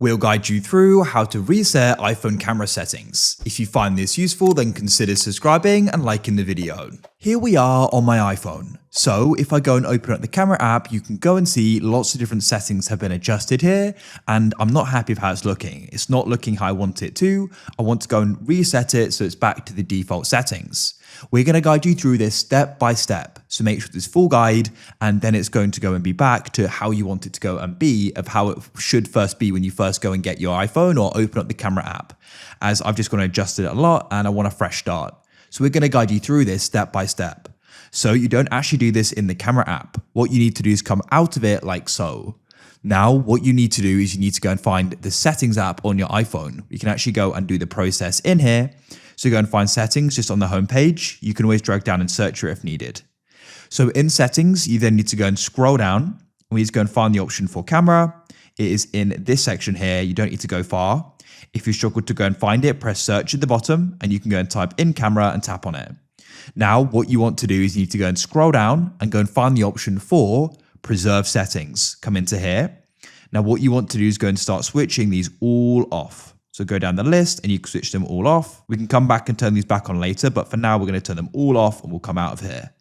We'll guide you through how to reset iPhone camera settings. If you find this useful, then consider subscribing and liking the video. Here we are on my iPhone. So if I go and open up the camera app, you can go and see lots of different settings have been adjusted here, and I'm not happy with how it's looking. It's not looking how I want it to. I want to go and reset it so it's back to the default settings. We're going to guide you through this step by step. So make sure this full guide, and then it's going to go and be back to how you want it to go and be, of how it should first be when you first go and get your iPhone or open up the camera app. As I've just gone and adjusted it a lot and I want a fresh start. So we're going to guide you through this step by step. So you don't actually do this in the camera app. What you need to do is come out of it like so. Now, what you need to do is you need to go and find the settings app on your iPhone. You can actually go and do the process in here. So go and find settings just on the home page. You can always drag down and search it if needed. So in settings, you then need to go and scroll down. We need to go and find the option for camera. It is in this section here. You don't need to go far. If you struggle to go and find it, press search at the bottom and you can go and type in camera and tap on it. Now, what you want to do is you need to go and scroll down and go and find the option for preserve settings. Come into here. Now, what you want to do is go and start switching these all off. So go down the list and you can switch them all off. We can come back and turn these back on later, but for now, we're going to turn them all off and we'll come out of here.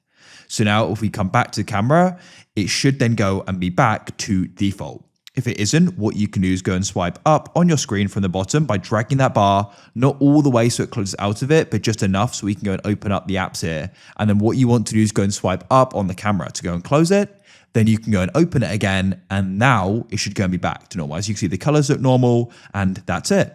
So now if we come back to camera, it should then go and be back to default. If it isn't, what you can do is go and swipe up on your screen from the bottom by dragging that bar, not all the way so it closes out of it, but just enough so we can go and open up the apps here. And then what you want to do is go and swipe up on the camera to go and close it. Then you can go and open it again, and now it should go and be back to normal. As you can see, the colors look normal, and that's it.